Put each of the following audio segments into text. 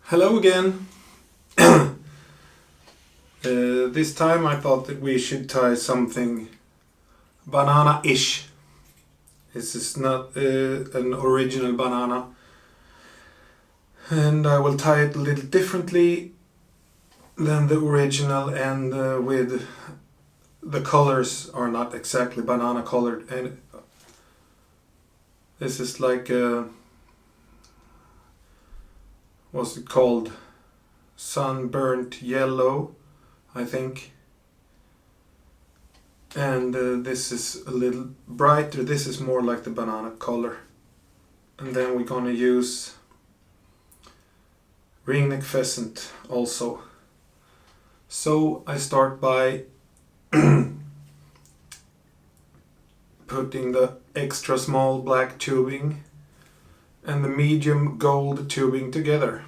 Hello again. This time I thought that we should tie something banana-ish. This is not an original banana, and I will tie it a little differently than the original, and with the colors are not exactly banana colored, and this is like what's it called? Sunburnt yellow, I think. And this is a little brighter. This is more like the banana color. And then we're gonna use ringneck pheasant also. So I start by putting the extra small black tubing and the medium gold tubing together.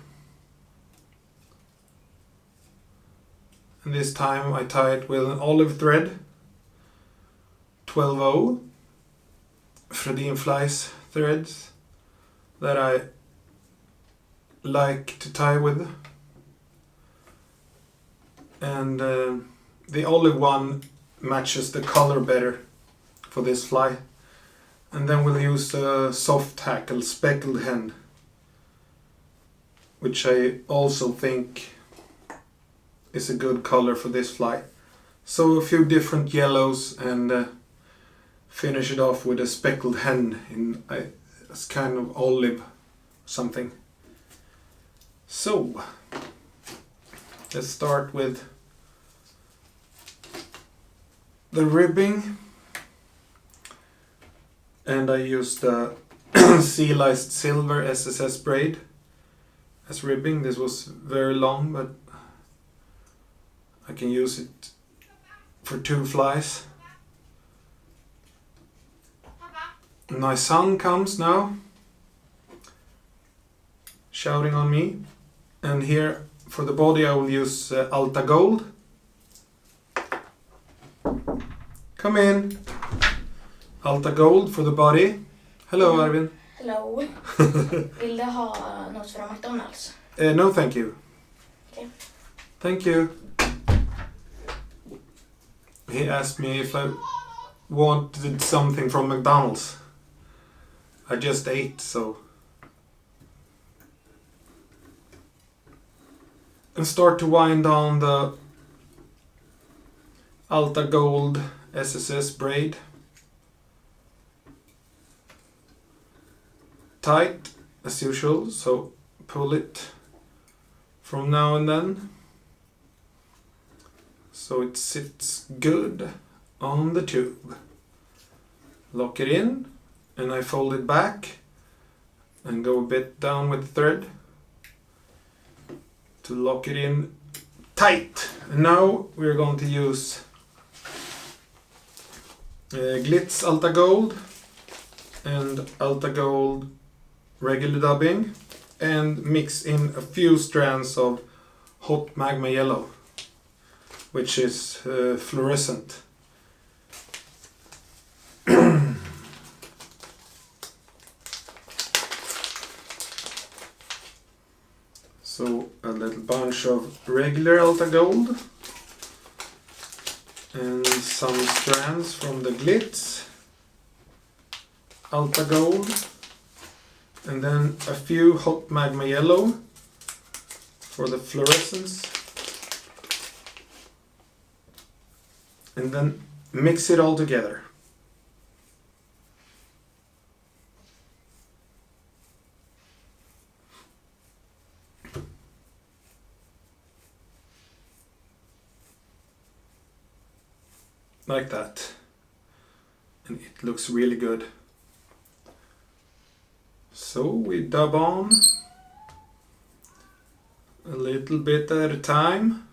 And this time I tie it with an olive thread, 12/0 Flies threads that I like to tie with. And the olive one matches the color better for this fly. And then we'll use a soft hackle speckled hen, which I also think is a good color for this fly. So a few different yellows, and finish it off with a speckled hen in a kind of olive something. So let's start with the ribbing, and I used the sea-laced silver SSS braid as ribbing. This was very long, but I can use it for 2 flies. My son comes now, shouting on me. And here for the body I will use Alta Gold. Come in. Alta Gold for the body. Hello Arvin. Hello. Vill du ha något från McDonalds? No thank you. Okay. Thank you. He asked me if I wanted something from McDonald's. I just ate, so. And start to wind down the Alta Gold SSS braid. Tight as usual, so pull it from now and then so it sits good on the tube. Lock it in, and I fold it back and go a bit down with the thread to lock it in tight. And now we're going to use Glitz Alta Gold and Alta Gold regular dubbing, and mix in a few strands of hot magma yellow, which is fluorescent. So a little bunch of regular Alta Gold and some strands from the Glitz Alta Gold, and then a few hot magma yellow for the fluorescence, and then mix it all together. Like that, and it looks really good. So we dub on a little bit at a time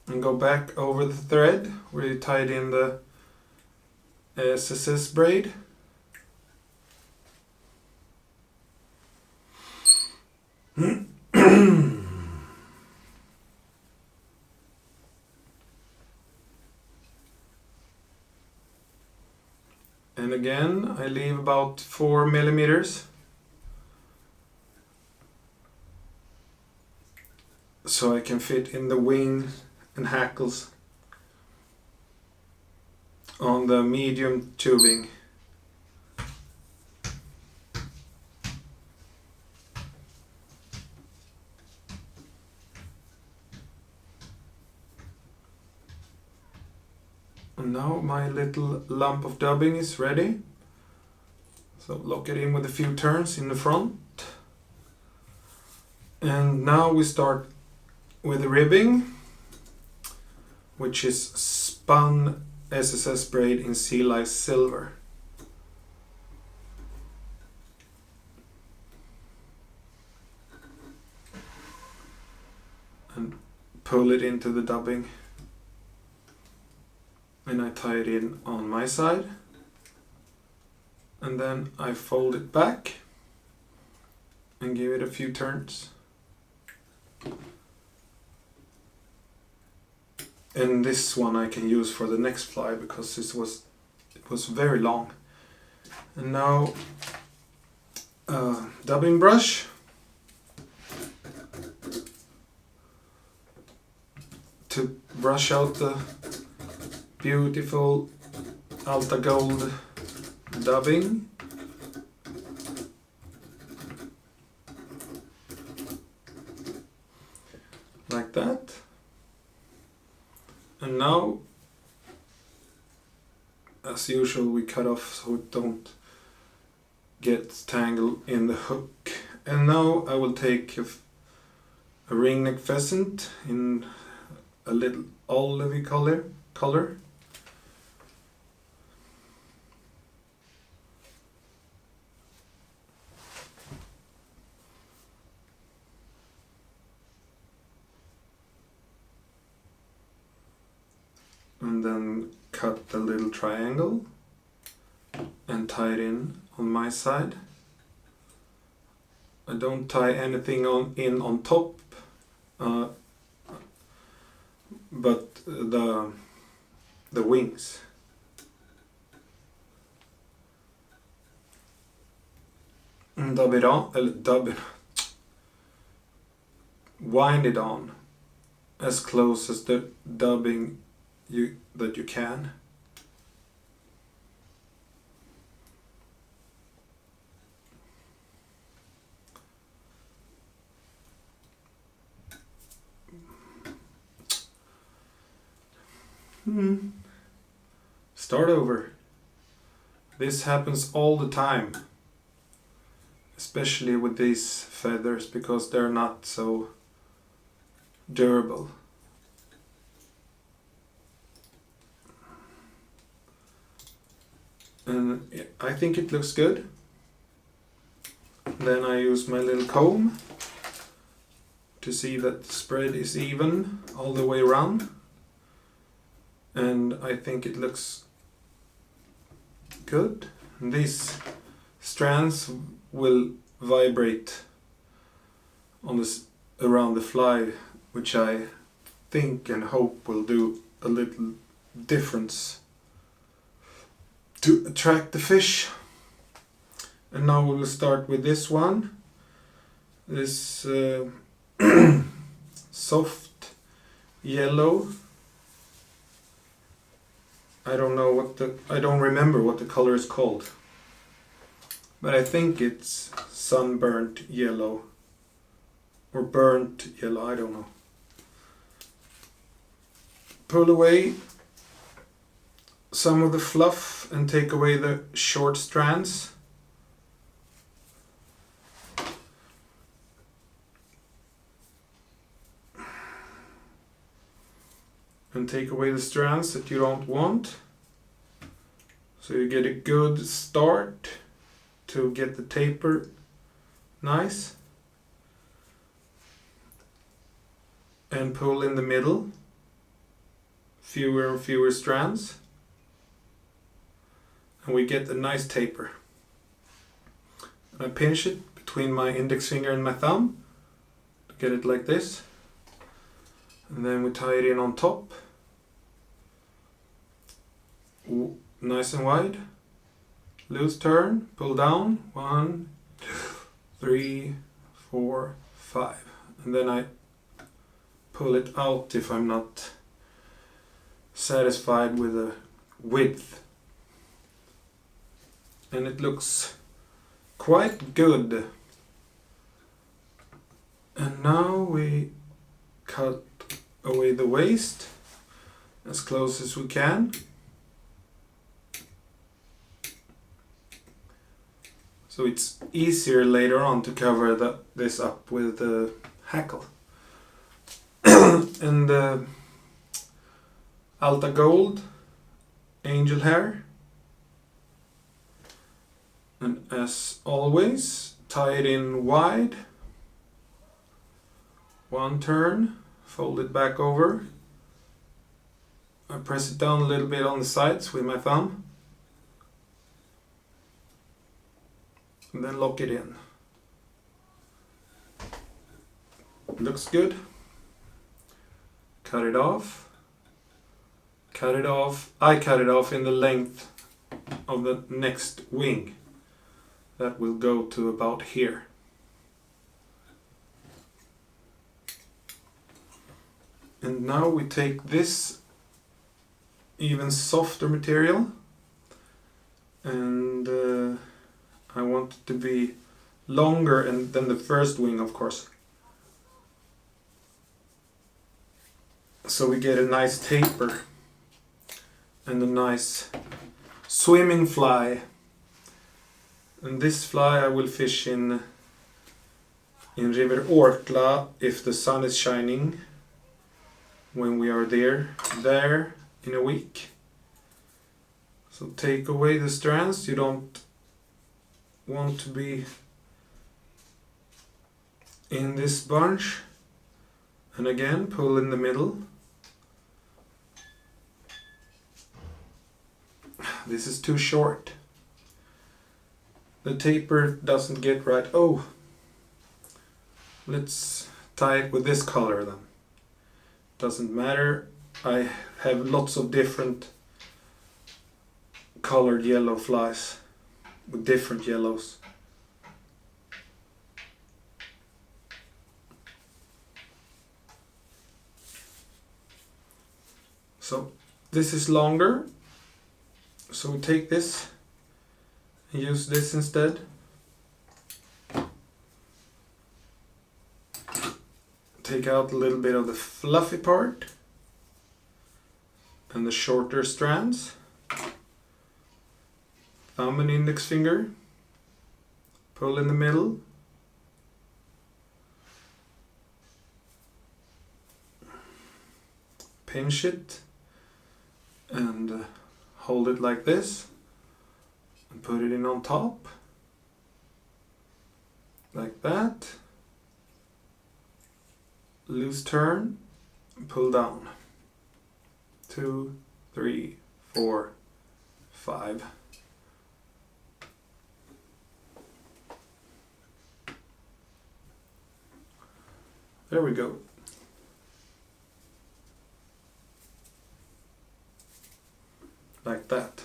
and go back over the thread where you tied in the SSS braid. And again I leave about 4 millimeters so I can fit in the wings and hackles on the medium tubing. And now my little lump of dubbing is ready. So lock it in with a few turns in the front. And now we start with the ribbing, which is spun SSS braid in sea lice silver. And pull it into the dubbing. And I tie it in on my side. And then I fold it back and give it a few turns. And this one I can use for the next fly because it was very long. And now dubbing brush to brush out the beautiful Alta Gold dubbing. Like that. And now, as usual, we cut off so it don't get tangled in the hook. And now I will take a ringneck pheasant in a little olivey color. And then cut the little triangle and tie it in on my side. I don't tie anything on top, but the wings. And wind it on as close as the dubbing that you can. Start over. This happens all the time, especially with these feathers because they're not so durable. And I think it looks good. Then I use my little comb to see that the spread is even all the way around. And I think it looks good. And these strands will vibrate on this around the fly, which I think and hope will do a little difference to attract the fish. And now we'll start with this one. This soft yellow. I don't remember what the color is called. But I think it's sunburnt yellow or burnt yellow, I don't know. Pull away some of the fluff and take away the short strands. And take away the strands that you don't want. So you get a good start to get the taper nice. And pull in the middle. Fewer and fewer strands. And we get a nice taper. And I pinch it between my index finger and my thumb to get it like this. And then we tie it in on top. Ooh, nice and wide. Loose turn, pull down. 1, 2, 3, 4, 5. And then I pull it out if I'm not satisfied with the width. And it looks quite good. And now we cut away the waist as close as we can. So it's easier later on to cover this up with the hackle. And Alta Gold angel hair. And as always, tie it in wide. One turn, fold it back over. I press it down a little bit on the sides with my thumb. And then lock it in. Looks good. Cut it off. Cut it off. I cut it off in the length of the next wing. That will go to about here. And now we take this even softer material, and I want it to be longer than the first wing, of course. So we get a nice taper and a nice swimming fly. And this fly I will fish in River Orkla if the sun is shining, when we are there in a week. So take away the strands. You don't want to be in this bunch. And again, pull in the middle. This is too short. The taper doesn't get right. Oh, let's tie it with this color then. Doesn't matter. I have lots of different colored yellow flies with different yellows. So this is longer. So we take this and use this instead. Take out a little bit of the fluffy part and the shorter strands. Thumb and index finger. Pull in the middle. Pinch it and hold it like this and put it in on top like that. Loose turn and pull down. 2, 3, 4, 5. There we go. Like that.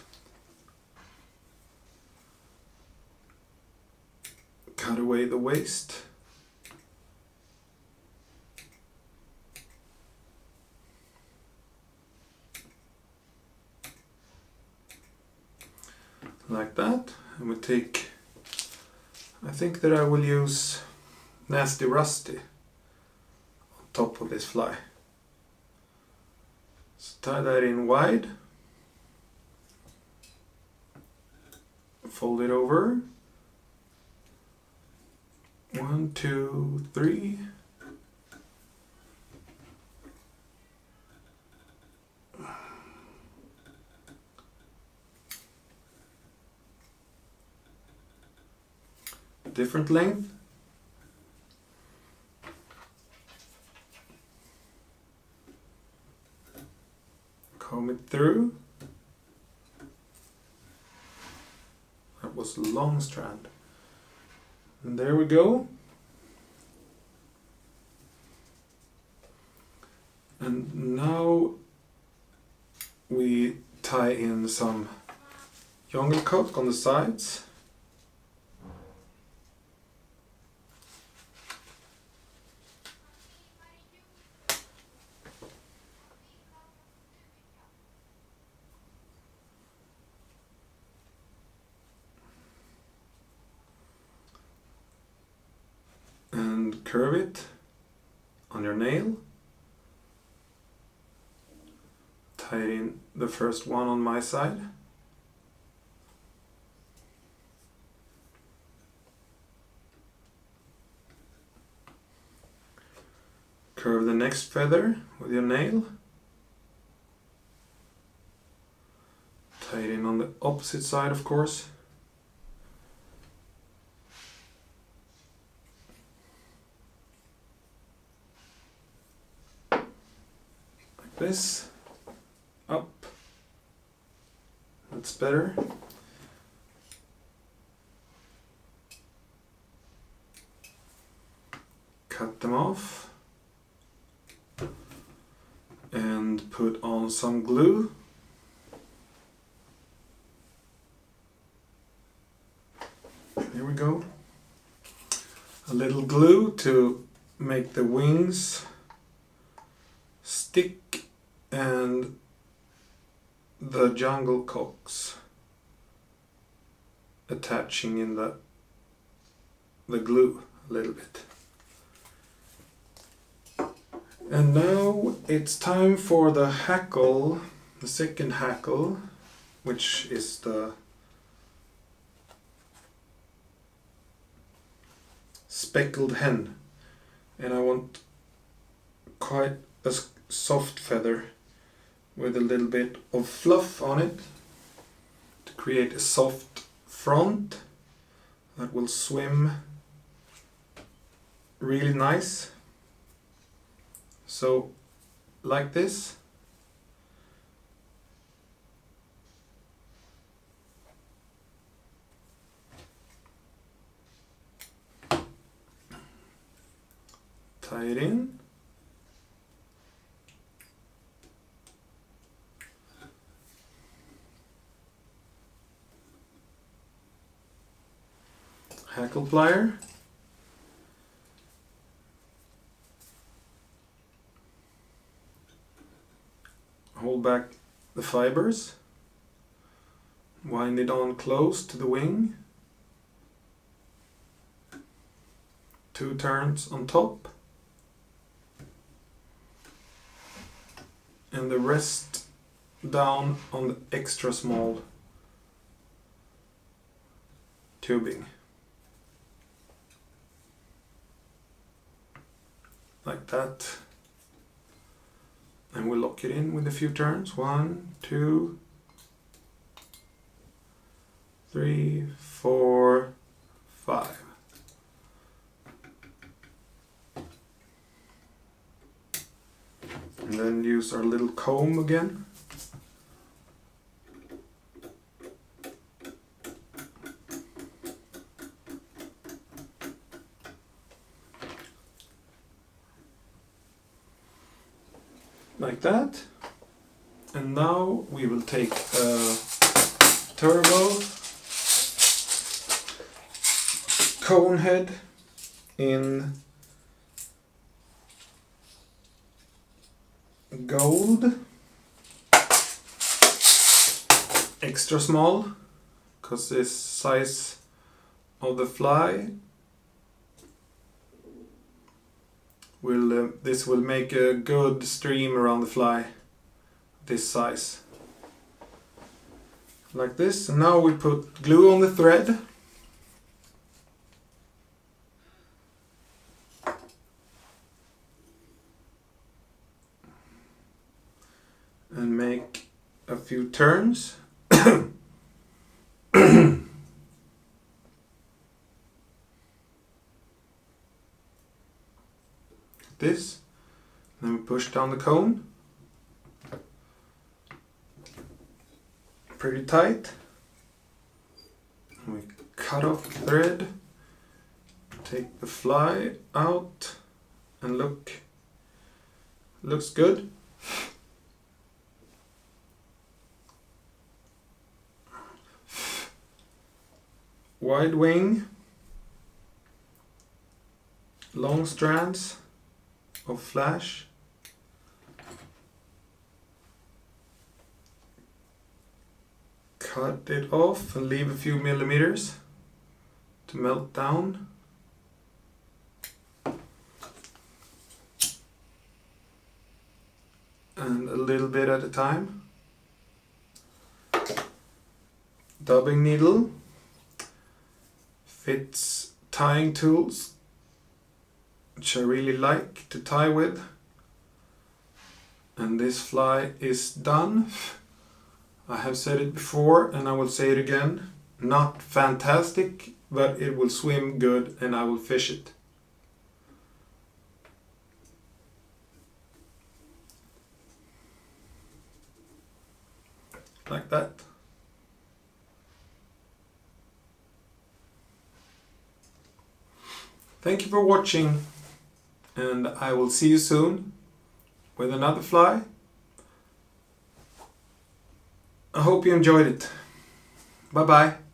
Cut away the waist. Like that. And we take, I think that I will use Nasty Rusty on top of this fly. So tie that in wide. Fold it over. 1, 2, 3. Different length. Comb it through. That was a long strand. And there we go. And now we tie in some jungle coat on the sides. curve it on your nail. Tie in the first one on my side. Curve the next feather with your nail. Tie it in on the opposite side, of course. Like this. Up. That's better. Cut them off. And put on some glue. Here we go. A little glue to make the wings stick and the jungle cocks attaching in the glue a little bit. And now it's time for the hackle, the second hackle, which is the speckled hen. And I want quite a soft feather with a little bit of fluff on it to create a soft front that will swim really nice. So, like this. Tie it in. Hackle plier. Hold back the fibers, wind it on close to the wing, 2 turns on top, and the rest down on the extra small tubing. Like that. And we'll lock it in with a few turns. 1, 2, 3, 4, 5. And then use our little comb again. Like that. And now we will take a turbo cone head in gold, extra small, because this size of the fly will this will make a good stream around the fly, this size, like this. And now we put glue on the thread. And make a few turns. This. Then we push down the cone. Pretty tight. And we cut off the thread. Take the fly out and looks good. Wide wing, long strands of flash, cut it off and leave a few millimeters to melt down. and a little bit at a time. Dubbing needle fits tying tools, which I really like to tie with. And this fly is done. I have said it before and I will say it again. Not fantastic, but it will swim good and I will fish it. Like that. Thank you for watching, and I will see you soon with another fly. I hope you enjoyed it. Bye bye.